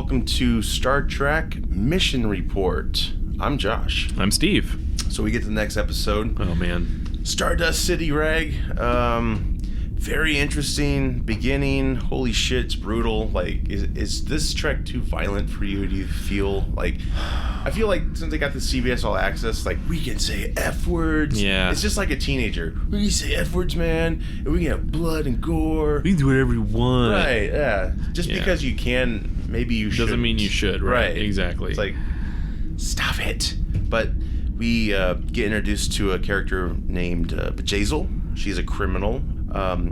welcome to Star Trek Mission Report. I'm Josh. I'm Steve. So we get to the next episode. Oh, man. Stardust City, Reg. Very interesting beginning. Holy shit, it's brutal. Like, is this Trek too violent for you? Do you feel like... I feel like since they got the CBS All Access, like, we can say F words. Yeah. It's just like a teenager. We can say F words, man, and we can have blood and gore. We can do whatever we want. Right, yeah. Just because you can, maybe you should. Doesn't mean you should, right? Exactly. It's like, stop it. But we get introduced to a character named Bjayzl. She's a criminal.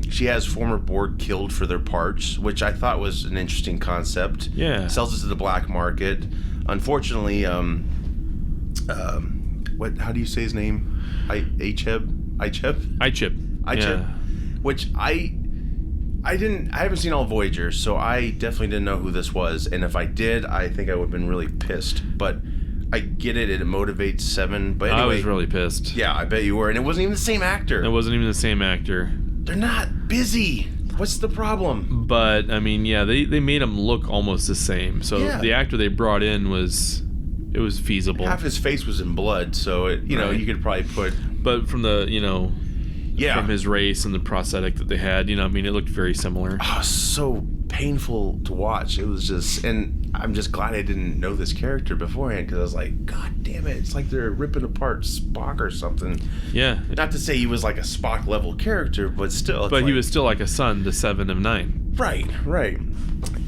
She has former board killed for their parts, which I thought was an interesting concept. Yeah. Sells it to the black market. Unfortunately, how do you say his name? Icheb? Yeah. Which I haven't seen all Voyager, so I definitely didn't know who this was. And if I did, I think I would have been really pissed. But I get it. It motivates Seven. But anyway, I was really pissed. Yeah, I bet you were. And it wasn't even the same actor. It wasn't even the same actor. They're not busy. What's the problem? But, I mean, yeah, they made him look almost the same. So the actor they brought in was feasible. Half his face was in blood, so you could probably put... But from the, from his race and the prosthetic that they had, it looked very similar. Oh, so painful to watch. It was just... And I'm just glad I didn't know this character beforehand, because I was like, God damn it, it's like they're ripping apart Spock or something. Yeah. Not to say he was like a Spock-level character, but still. But he was still like a son to Seven of Nine. Right.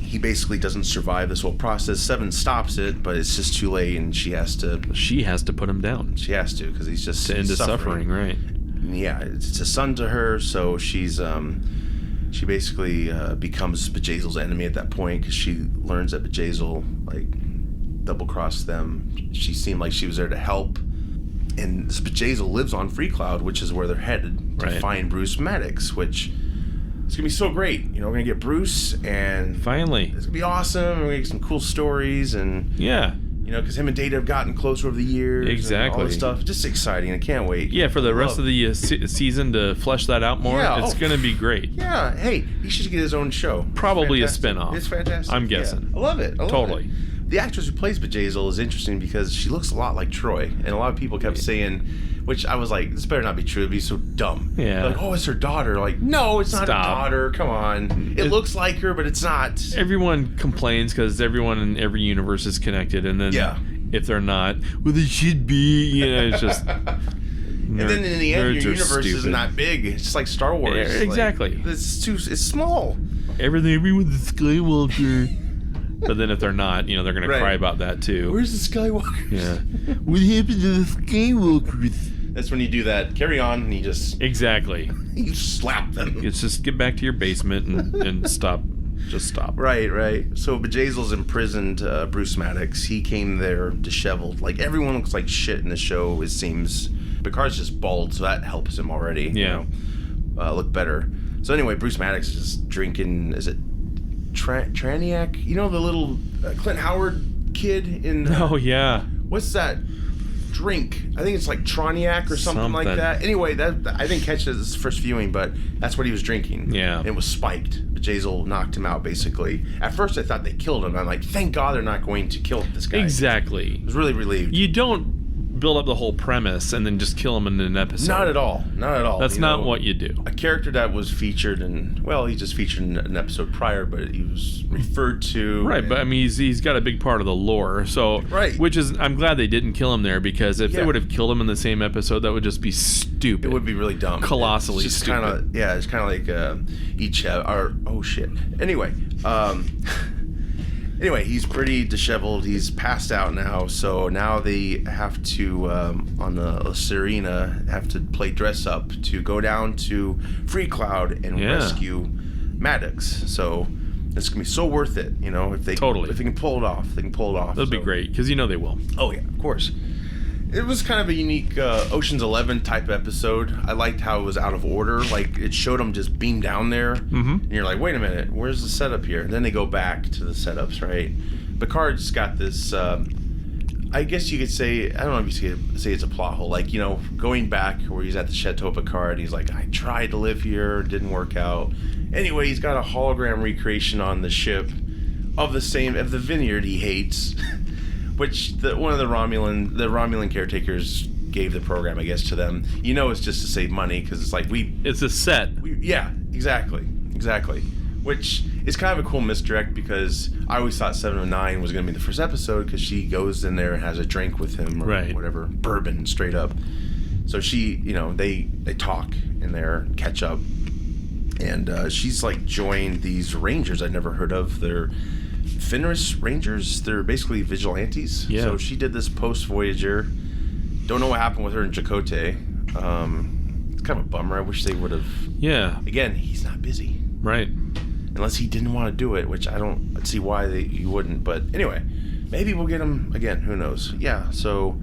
He basically doesn't survive this whole process. Seven stops it, but it's just too late, and she has to put him down. She has to, because he's just to end his suffering, right? Yeah, it's a son to her, so she's she basically becomes Bjayzl's enemy at that point, because she learns that Bjayzl double-crossed them. She seemed like she was there to help, and this Bjayzl lives on Freecloud, which is where they're headed to find Bruce Maddox, which it's gonna be so great. We're gonna get Bruce, and finally it's gonna be awesome. We're gonna get some cool stories, and because him and Data have gotten closer over the years. Exactly. And all this stuff. Just exciting. I can't wait. Yeah, for the rest of the season to flesh that out more. Yeah, it's going to be great. Yeah. Hey, he should get his own show. Probably a spinoff. It's fantastic. I'm guessing. Yeah. I love it. Totally. The actress who plays Bjayzl is interesting because she looks a lot like Troy. And a lot of people kept saying, which I was like, this better not be true. It'd be so dumb. Yeah. They're like, oh, it's her daughter. Like, no, it's not her daughter. Come on. It looks like her, but it's not. Everyone complains because everyone in every universe is connected. And then if they're not, well, they should be. It's just... And then in the end, your universe isn't that big. It's just like Star Wars. Yeah, exactly. Like, it's small. Everyone's a Skywalker. But then if they're not, they're going to cry about that too. Where's the Skywalkers? Yeah. What happened to the Skywalkers? That's when you do that. Carry on, and you just... Exactly. You slap them. It's just get back to your basement and stop. Just stop. Right. So Bjayzl's imprisoned Bruce Maddox. He came there disheveled. Like, everyone looks like shit in the show, it seems. Picard's just bald, so that helps him already. Yeah. Look better. So anyway, Bruce Maddox is just drinking... Is it Traniac? The little Clint Howard kid in... Oh, yeah. What's that drink? I think it's like Troniac or something like that. Anyway, that I didn't catch it as first viewing, but that's what he was drinking. Yeah. And it was spiked. Bjayzl knocked him out, basically. At first, I thought they killed him. I'm like, thank God they're not going to kill this guy. Exactly. I was really relieved. You don't build up the whole premise and then just kill him in an episode. Not at all. That's not what you do. A character that was featured in, he just featured in an episode prior, but he was referred to. Right, but I mean, he's got a big part of the lore. So, which is, I'm glad they didn't kill him there, because if they would have killed him in the same episode, that would just be stupid. It would be really dumb. Colossally it's just stupid. It's kind of like each, oh shit. Anyway, he's pretty disheveled. He's passed out now. So now they have to, on the Serena, have to play dress up to go down to Freecloud and rescue Maddox. So it's going to be so worth it, if they can pull it off. That'll be great, because they will. Oh, yeah, of course. It was kind of a unique Ocean's 11 type episode. I liked how it was out of order. Like, it showed them just beam down there. Mm-hmm. And you're like, wait a minute, where's the setup here? And then they go back to the setups, right? Picard's got this, I guess you could say, I don't know if you could say it's a plot hole. Like, going back where he's at the Chateau Picard, he's like, I tried to live here, didn't work out. Anyway, he's got a hologram recreation on the ship of the vineyard he hates, which one of the Romulan caretakers gave the program, I guess, to them. It's just to save money because it's like it's a set. Yeah, exactly. Which is kind of a cool misdirect because I always thought 7 of 9 was going to be the first episode because she goes in there and has a drink with him or whatever, bourbon straight up. So she, they talk in there, catch up, and she's like joined these rangers I'd never heard of. They're Fenris Rangers. They're basically vigilantes. Yeah. So she did this post Voyager. Don't know what happened with her in Chakotay. It's kind of a bummer. I wish they would have. Yeah. Again, he's not busy. Right. Unless he didn't want to do it, which I don't see why he wouldn't. But anyway, maybe we'll get him again. Who knows? Yeah, so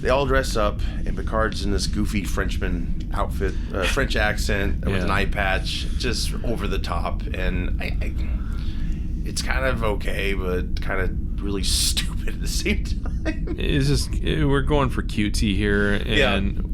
they all dress up, and Picard's in this goofy Frenchman outfit, French accent with an eye patch, just over the top. And it's kind of okay, but kind of really stupid at the same time. It's just, we're going for cutesy here. And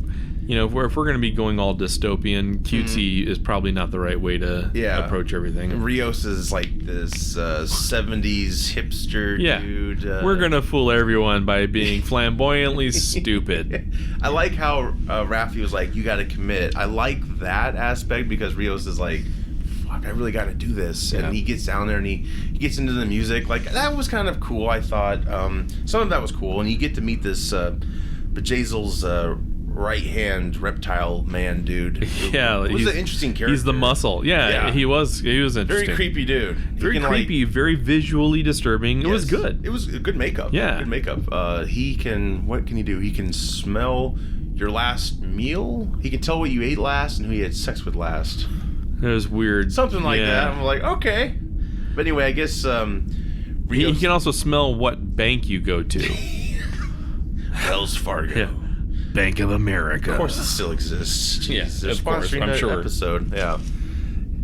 if we're going to be going all dystopian, cutesy is probably not the right way to approach everything. And Rios is like this 70s hipster dude. We're going to fool everyone by being flamboyantly stupid. I like how Raffi was like, you got to commit. I like that aspect because Rios is like, fuck, I really got to do this. And he gets down there and he gets into the music. Like, that was kind of cool, I thought. Some of that was cool. And you get to meet this Bjayzel's right-hand reptile man dude. Yeah, it was an interesting character. He's the muscle. Yeah. He was interesting. Very creepy dude. Very creepy, very visually disturbing. It was good. It was good makeup. Yeah. Good makeup. What can he do? He can smell your last meal. He can tell what you ate last and who you had sex with last. It was weird. Something like that. I'm like, okay. But anyway, I guess he can also smell what bank you go to. Wells Fargo. Yeah. Bank of America. Of course it still exists. Yes, of course, I'm sure. Episode. Yeah.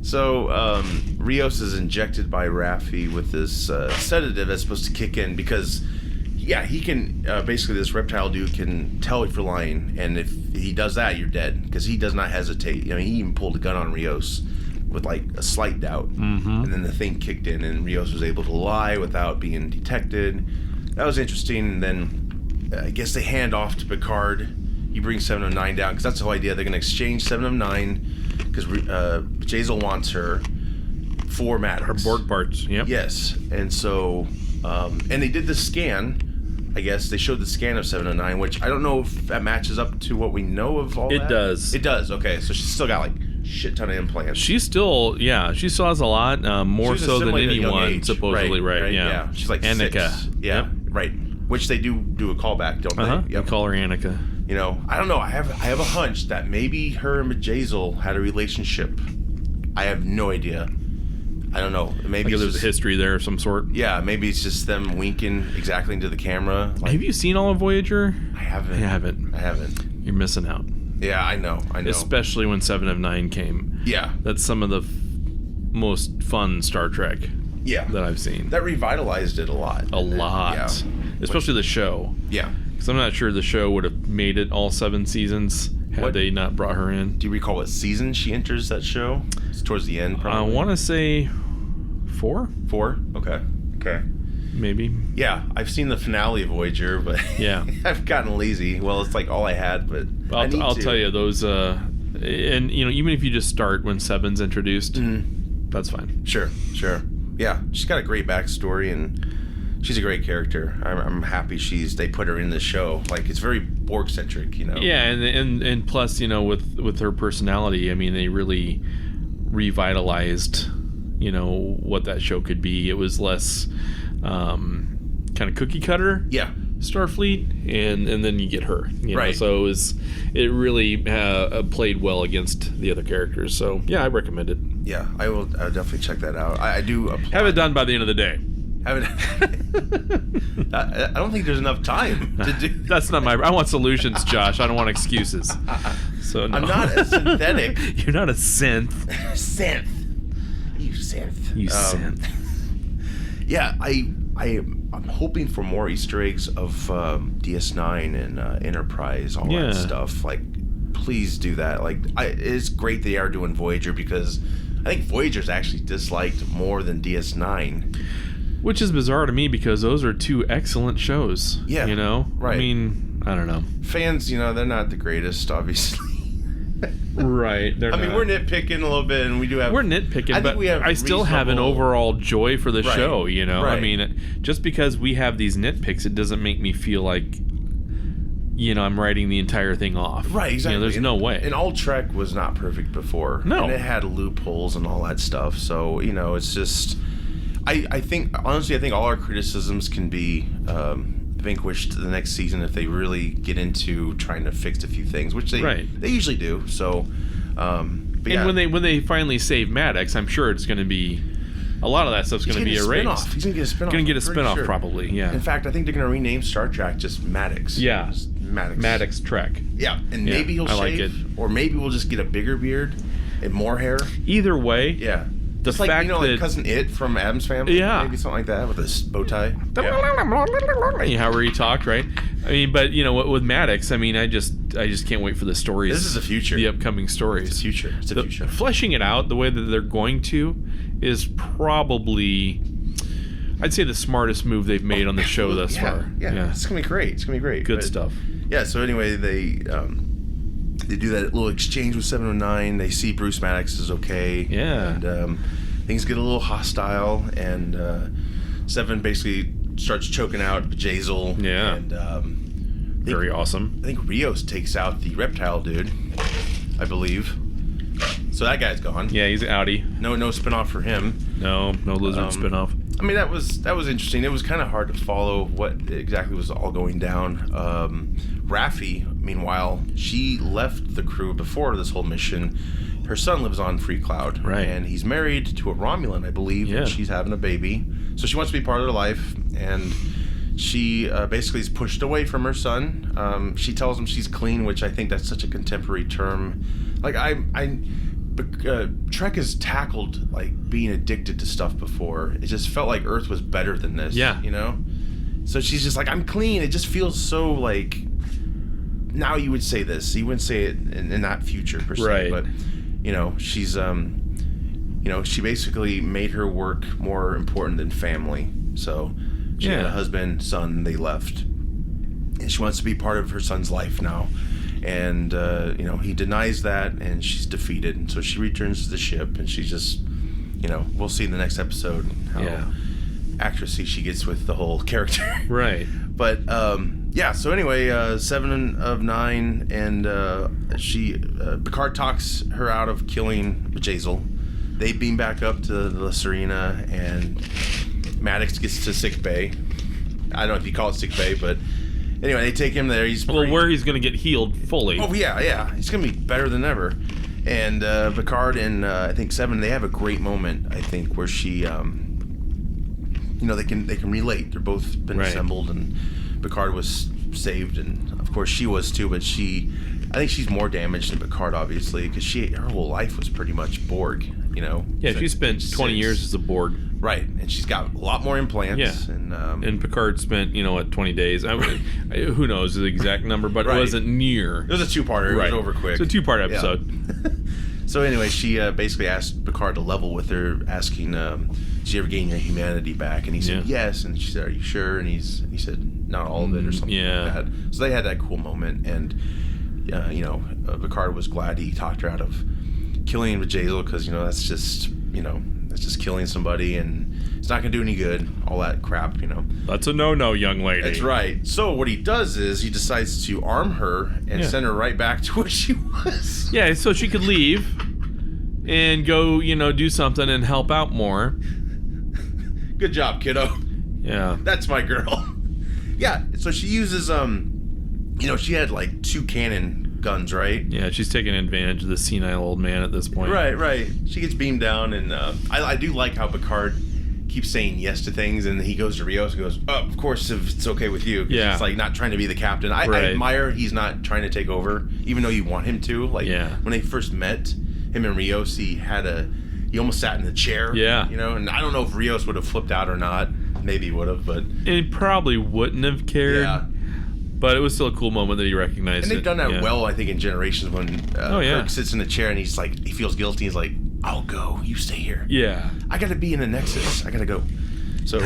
So Rios is injected by Raffi with this sedative that's supposed to kick in because he can basically, this reptile dude can tell if you're lying, and if he does that, you're dead because he does not hesitate. He even pulled a gun on Rios with like a slight doubt, and then the thing kicked in, and Rios was able to lie without being detected. That was interesting. And then I guess they hand off to Picard. He brings 7 of 9 down because that's the whole idea. They're going to exchange 7 of 9 because Bjayzel wants her for Maddox. Her Borg parts. Yep. Yes, and so and they did the scan. I guess they showed the scan of 7 of 9, which I don't know if that matches up to what we know of all that. It does. It does. Okay, so she's still got like shit ton of implants. She still has a lot, more so than anyone, supposedly. Right. Yeah. She's like Annika. 6. Yeah. Yep. Right. Which they do a callback, don't they? Yep. They call her Annika. I don't know. I have a hunch that maybe her and Bjayzel had a relationship. I have no idea. I don't know. Maybe there's a history there of some sort. Yeah, maybe it's just them winking exactly into the camera. Like, have you seen all of Voyager? I haven't. I haven't. You're missing out. Yeah, I know. Especially when 7 of 9 came. Yeah. That's some of the most fun Star Trek that I've seen. That revitalized it a lot. Yeah. Especially the show. Yeah. Because I'm not sure the show would have made it all 7 seasons had they not brought her in. Do you recall what season she enters that show? It's towards the end, probably. I want to say 4? 4? Okay. Maybe. Yeah, I've seen the finale of Voyager, but I've gotten lazy. Well, it's like all I had, but I'll tell you, those... and, even if you just start when 7's introduced, that's fine. Sure. Yeah, she's got a great backstory, and she's a great character. I'm happy they put her in the show. Like, it's very Borg-centric, Yeah, and plus, with her personality, I mean, they really revitalized, what that show could be. It was less kind of cookie cutter. Yeah. Starfleet, and then you get her. Right. So it really played well against the other characters. So, yeah, I recommend it. Yeah, I'll definitely check that out. I do applaud. Have it done by the end of the day. I don't think there's enough time to do. That's not I want solutions, Josh. I don't want excuses. So no. I'm not a synthetic. You're not a synth. Synth. You synth. You synth. Yeah, I'm hoping for more Easter eggs of DS9 and Enterprise, all that stuff. Like, please do that. Like, it's great they are doing Voyager because I think Voyager's actually disliked more than DS9. Which is bizarre to me because those are two excellent shows. Yeah. You know? Right. I mean, I don't know. Fans, they're not the greatest, obviously. Right. I mean, we're nitpicking a little bit, and we do have... We're nitpicking, but I still have an reasonable- overall joy for the show, you know? Right. I mean, just because we have these nitpicks, it doesn't make me feel like, I'm writing the entire thing off. Right, exactly. There's no way. And all Trek was not perfect before. No. And it had loopholes and all that stuff. So, it's just... I think, honestly, all our criticisms can be vanquished the next season if they really get into trying to fix a few things, which they usually do. So, but yeah. And when they finally save Maddox, I'm sure it's going to be... A lot of that stuff's going to be erased. He's going to get a spin-off. Going to get a spin-off, probably, yeah. In fact, I think they're going to rename Star Trek just Maddox. Yeah. Just Maddox. Maddox Trek. Yeah, and maybe he'll shave. Like it. Or maybe we'll just get a bigger beard and more hair. Either way... Yeah. The Just fact like, that... like Cousin It from Addams Family? Yeah. Maybe something like that with a bow tie. Yeah. However he talked, right? I mean, but, with Maddox, I mean, I just can't wait for the stories. This is the future. The upcoming stories. It's the future. It's the future. Fleshing it out the way that they're going to is probably... I'd say the smartest move they've made on the show thus far. Yeah, it's going to be great. It's going to be great. Good stuff. Yeah, so anyway, they do that little exchange with 709. They see Bruce Maddox is okay. Yeah. And things get a little hostile, and Seven basically starts choking out Jazel. Yeah. And very awesome. I think Rios takes out the reptile dude, I believe. So that guy's gone. Yeah, he's outie. No spinoff for him. No lizard spinoff. I mean, that was interesting. It was kind of hard to follow what exactly was all going down. Raffi, meanwhile, she left the crew before this whole mission. Her son lives on Free Cloud, right? And he's married to a Romulan, I believe. Yeah. And she's having a baby, so she wants to be part of their life. And she basically is pushed away from her son. She tells him she's clean, which I think that's such a contemporary term. Like Trek has tackled like being addicted to stuff before. It just felt like Earth was better than this. Yeah. So she's just like, I'm clean. It just feels so like, now you would say this. You wouldn't say it in that future per se. Right. But she's she basically made her work more important than family. So she had a husband, son. They left, and she wants to be part of her son's life now. And he denies that, and she's defeated, and so she returns to the ship, and she just we'll see in the next episode how accuracy she gets with the whole character. Right. But so anyway, 7 of 9, and Picard talks her out of killing Jazel. They beam back up to La Serena, and Maddox gets to sick bay. I don't know if you call it sick bay, but anyway, they take him there. Where he's going to get healed fully. Oh, yeah. He's going to be better than ever. And Picard and I think 7, they have a great moment, I think, where she, they can relate. They're both been assembled, and Picard was saved, and of course she was too, but I think she's more damaged than Picard, obviously, because her whole life was pretty much Borg, Yeah, she spent 20 years as a Borg. Right, and she's got a lot more implants. Yeah, and Picard spent 20 days. Who knows the exact number, but it wasn't near. It was a two-parter. It was over quick. It's a two-part episode. Yeah. So anyway, she basically asked Picard to level with her, asking, "Did you ever gain your humanity back?" And he said, "Yes." And she said, "Are you sure?" And he said, "Not all of it," or something like that. So they had that cool moment, and Picard was glad he talked her out of killing Jazel, because that's just killing somebody, and it's not going to do any good, all that crap, That's a no-no, young lady. That's right. So what he does is he decides to arm her and send her right back to where she was. Yeah, so she could leave and go, do something and help out more. Good job, kiddo. Yeah. That's my girl. Yeah, so she uses, she had like 2 cannon guns, right? Yeah, she's taking advantage of the senile old man at this point. Right. She gets beamed down, and I do like how Picard keeps saying yes to things, and he goes to Rios and goes, "Oh, of course, if it's okay with you." Yeah. It's like not trying to be the captain. I admire he's not trying to take over, even though you want him to. Like when they first met, him and Rios, he almost sat in the chair. Yeah. And I don't know if Rios would have flipped out or not. Maybe he would have, but he probably wouldn't have cared. Yeah. But it was still a cool moment that he recognized. And they've done that well, I think, in Generations, when Kirk sits in the chair and he feels guilty. He's like, "I'll go. You stay here." Yeah. I got to be in the Nexus. I got to go. So,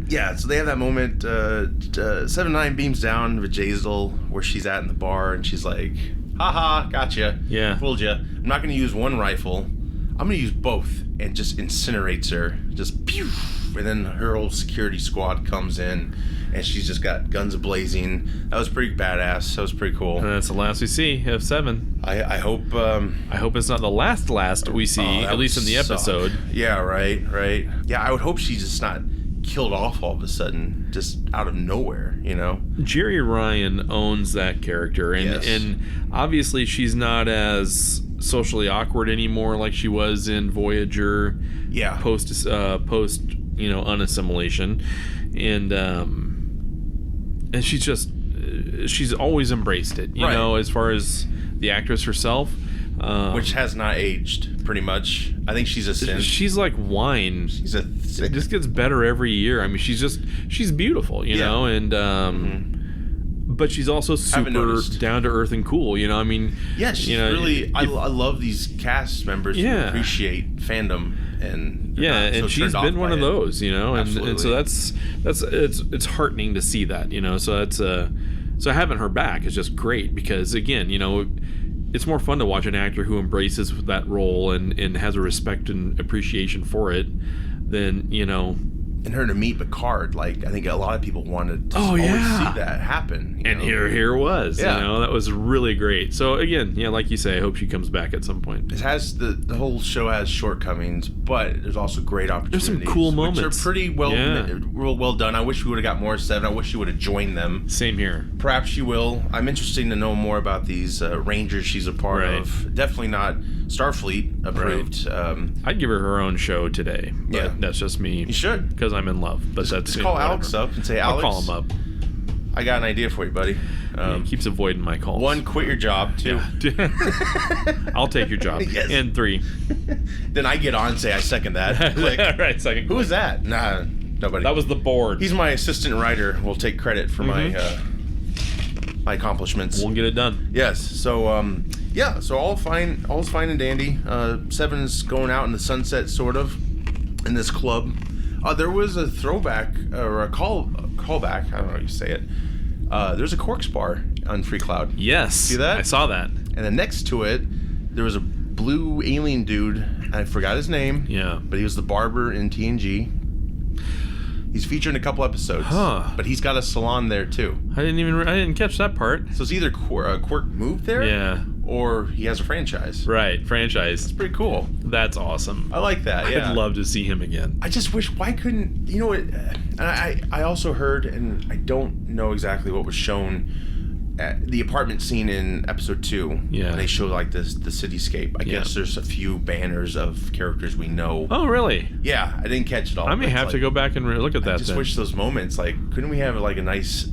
yeah, so they have that moment. 7-9 beams down Vajazel where she's at in the bar, and she's like, haha, gotcha. Yeah. Fooled you. I'm not going to use one rifle. I'm going to use both, and just incinerates her. Just pew! And then her whole security squad comes in, and she's just got guns blazing. That was pretty badass. That was pretty cool. And that's the last we see of 7. I hope... I hope it's not the last we see, at least in the episode. Yeah, right. Yeah, I would hope she's just not killed off all of a sudden, just out of nowhere, you know? Jerry Ryan owns that character, and obviously she's not as socially awkward anymore like she was in Voyager. Yeah. Post unassimilation, and she's always embraced it, you know, as far as the actress herself, which has not aged pretty much. I think she's a sin. She's like wine. It just gets better every year. I mean, she's beautiful, you know, and but she's also super down to earth and cool, you know. I mean, yeah, she's really. I love these cast members who appreciate fandom, and and she's been one of those, you know, and so that's it's heartening to see that, you know. So that's so having her back is just great, because again, you know, it's more fun to watch an actor who embraces that role and has a respect and appreciation for it than, you know. And her to meet Picard, like, I think a lot of people wanted to always see that happen. And here it was. Yeah. You know, that was really great. So again, like you say, I hope she comes back at some point. It has the whole show has shortcomings, but there's also great opportunities. There's some cool moments, which are pretty well done. I wish we would have got more 7. I wish she would have joined them. Same here. Perhaps she will. I'm interested to know more about these Rangers she's a part of. Definitely not Starfleet approved. Right. I'd give her own show today. But that's just me. You should, because I'm in love. But just call Alex up and say, Alex, I'll call him up. I got an idea for you, buddy. He keeps avoiding my calls. 1, quit your job. 2, I'll take your job. Yes. And 3, then I get on and say I second that. Click. Right, second. Who was that? Nah, nobody. That was the board. He's my assistant writer. Will take credit for my accomplishments. We'll get it done. Yes. So so all's fine and dandy. 7's going out in the sunset, sort of, in this club. There was a throwback or a callback. I don't know how you say it. There's a Corks bar on Free Cloud. Yes. See that? I saw that. And then next to it, there was a blue alien dude. I forgot his name. Yeah. But he was the barber in TNG. He's featured in a couple episodes. But he's got a salon there too. I didn't catch that part. So it's either Quirk moved there. Yeah. Or he has a franchise. Right, franchise. That's pretty cool. That's awesome. I like that, yeah. I'd love to see him again. I just wish, why couldn't, you know what, I also heard, and I don't know exactly what was shown, the apartment scene in episode 2. Yeah. They show like the cityscape. I guess there's a few banners of characters we know. Oh, really? Yeah, I didn't catch it all. I may have to go back and look at that. I just wish those moments, like, couldn't we have like a nice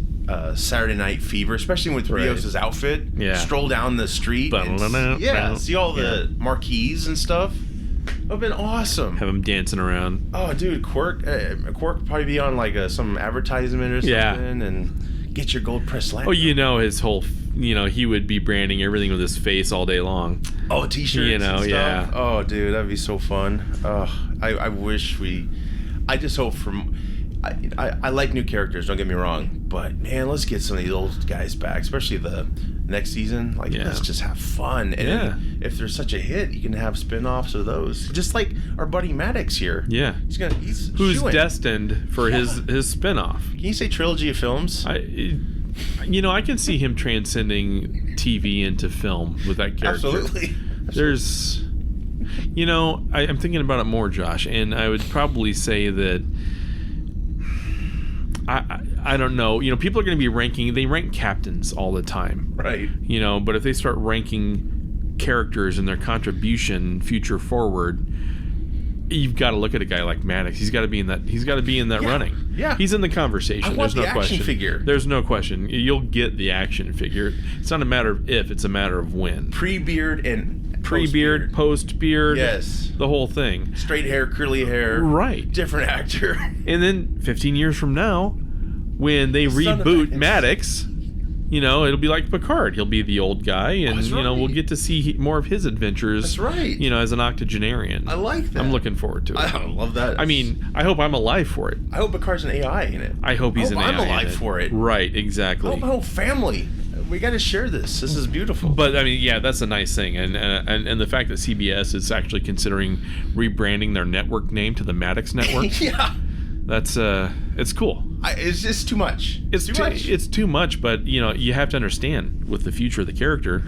Saturday Night Fever, especially with Rios' outfit. Yeah. Stroll down the street. And, see all the marquees and stuff. That would have been awesome. Have him dancing around. Oh, dude, Quirk would probably be on like some advertisement or something, and get your gold press line. Oh, you know, his whole, he would be branding everything with his face all day long. Oh, t-shirts and stuff. Yeah. Oh, dude, that'd be so fun. I wish I just hope I like new characters, don't get me wrong, but man, let's get some of these old guys back, especially the next season. Like, let's just have fun. And if there's such a hit, you can have spin-offs of those. Just like our buddy Maddox here. Yeah. He's who's destined for his spin-off. Can you say trilogy of films? I can see him transcending TV into film with that character. Absolutely. There's, I'm thinking about it more, Josh, and I would probably say that I don't know. People are going to be they rank captains all the time. Right. But if they start ranking characters and their contribution future forward, you've got to look at a guy like Maddox. He's got to be in that running. Yeah. He's in the conversation. There's no question. Figure. There's no question. You'll get the action figure. It's not a matter of if, it's a matter of when. Pre-beard and pre-beard, post-beard. Yes. The whole thing. Straight hair, curly hair. Right. Different actor. And then 15 years from now, when they reboot Maddox, it'll be like Picard. He'll be the old guy, and that's right. we'll get to see more of his adventures. That's right. As an octogenarian. I like that. I'm looking forward to it. I love that. I mean, I hope I'm alive for it. I hope Picard's an AI in it. I hope he's an AI. I'm alive for it. Right, exactly. I hope my whole family. We got to share this. This is beautiful. But I mean, yeah, that's a nice thing, and the fact that CBS is actually considering rebranding their network name to the Maddox Network. Yeah. That's it's cool. It's just too much. It's too much. It's too much, but you have to understand with the future of the character,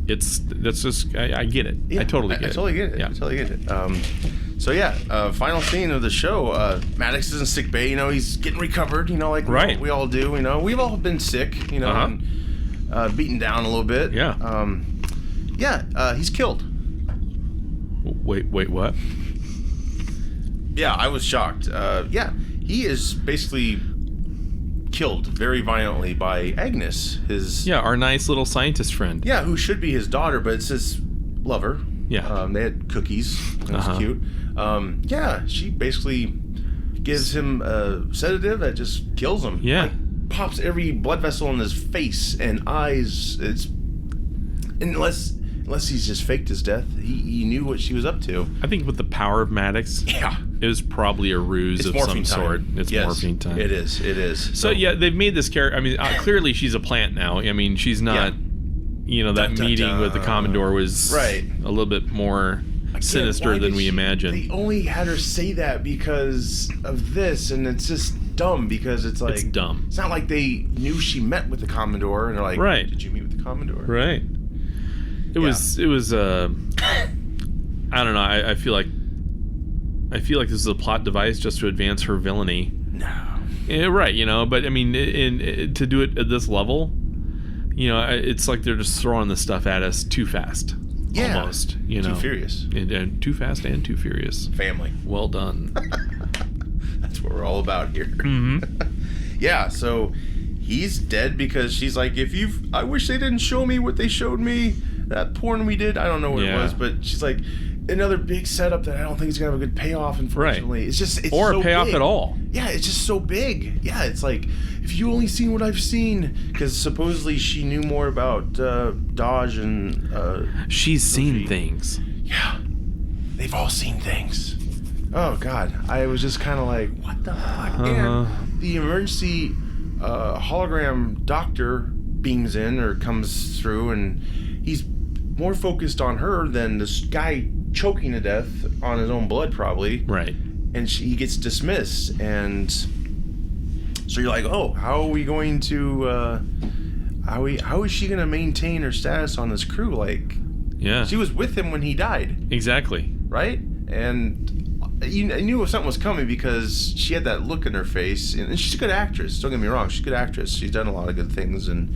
that's just I get it. Yeah, I totally get it. I totally get it. Yeah. I totally get it. So yeah, final scene of the show. Maddox is in sick bay. He's getting recovered. Like right. we all do. We've all been sick. And, beaten down a little bit. Yeah. He's killed. Wait, what? Yeah, I was shocked. He is basically killed very violently by Agnes, our nice little scientist friend. Yeah, who should be his daughter, but it's his lover. Yeah. They had cookies. It was cute. She basically gives him a sedative that just kills him. Yeah. Pops every blood vessel in his face and eyes. Unless he's just faked his death, he knew what she was up to. I think with the power of Maddox, it was probably a ruse of some sort. It's morphine time. It is. So they've made this character. I mean, clearly she's a plant now. I mean, she's not. That meeting with the Commodore was a little bit more sinister than we imagined. They only had her say that because of this, and it's just dumb because it's like... It's dumb. It's not like they knew she met with the Commodore, and they're like, right. Did you meet with the Commodore? Right. It was I don't know, I feel like this is a plot device just to advance her villainy. No. Yeah, right, but I mean, to do it at this level, it's like they're just throwing this stuff at us too fast. Yeah. Almost, Too furious. And too fast and too furious. Family. Well done. That's what we're all about here. Mm-hmm. Yeah, so he's dead because she's like, I wish they didn't show me what they showed me. That porn we did, I don't know what it was, but she's like, another big setup that I don't think is gonna have a good payoff, unfortunately. Right. It's or so a payoff big. at all. Yeah, it's just so big. Yeah, it's like, if you only seen what I've seen, because supposedly she knew more about Dodge and she's seen things. Yeah, they've all seen things. Oh God, I was just kind of like, what the fuck? And the emergency hologram doctor beams in or comes through, and he's more focused on her than this guy choking to death on his own blood, probably. Right. And he gets dismissed, and so you're like, oh, how are we going to? How is she going to maintain her status on this crew? Like, yeah, she was with him when he died. Exactly. Right. And I knew something was coming because she had that look in her face, and she's a good actress. Don't get me wrong, she's a good actress. She's done a lot of good things, and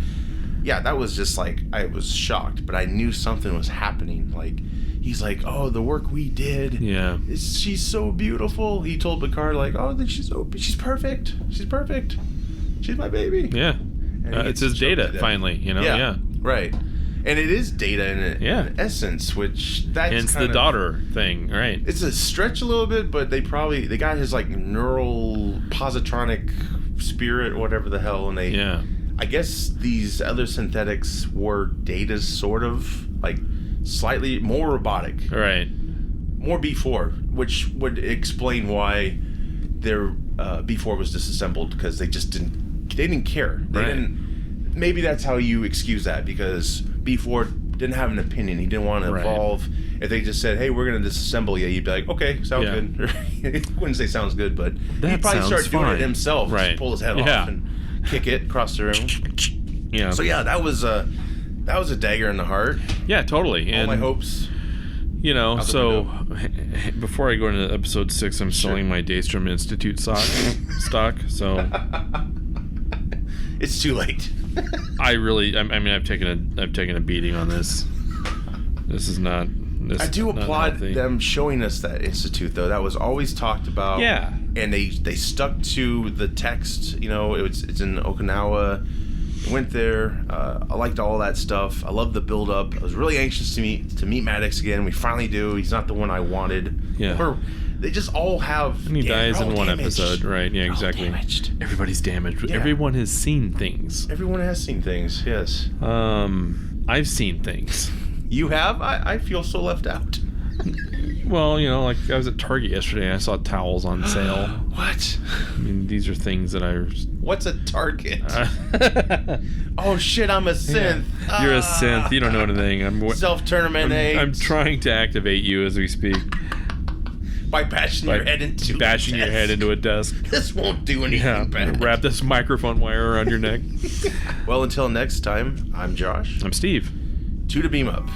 yeah, that was just like, I was shocked, but I knew something was happening. Like, he's like, oh, the work we did. Yeah. She's so beautiful. He told Picard, like, oh, she's perfect. She's perfect. She's my baby. Yeah. It's his Data, finally, Yeah. Right. And it is Data in essence, which that's hence the daughter thing, right? It's a stretch a little bit, but they got his like neural positronic spirit, whatever the hell, and they I guess these other synthetics were Data's sort of like slightly more robotic, right? More B4, which would explain why their B4 was disassembled, because they didn't care. They didn't. Maybe that's how you excuse that, because B4 didn't have an opinion. He didn't want to evolve. If they just said, hey, we're going to disassemble you, you'd be like, okay, sounds good. He wouldn't say sounds good, but he'd probably start doing it himself. Right. Just pull his head off and kick it across the room. Yeah. So yeah, that was a dagger in the heart. Yeah, totally. All my hopes. So before I go into episode 6, I'm selling my Daystrom Institute stock. So it's too late. I've taken a beating on this. This is not. I do applaud them showing us that institute, though. That was always talked about. Yeah. And they stuck to the text. It's in Okinawa. I went there. I liked all that stuff. I loved the build up. I was really anxious to meet Maddox again. We finally do. He's not the one I wanted. Yeah. Or they just all have. And he dies in one damaged. episode, right? Yeah, exactly. Damaged. Everybody's damaged. Yeah. Everyone has seen things. Everyone has seen things. Yes. I've seen things. You have? I feel so left out. Well, like I was at Target yesterday. I saw towels on sale. What? I mean, these are things that I. What's a Target? Oh shit! I'm a synth. Yeah. You're a synth. You don't know anything. Self-tournament age. I'm trying to activate you as we speak. By bashing your head into a desk. This won't do anything bad. Wrap this microphone wire around your neck. Well, until next time, I'm Josh. I'm Steve. 2 to beam up.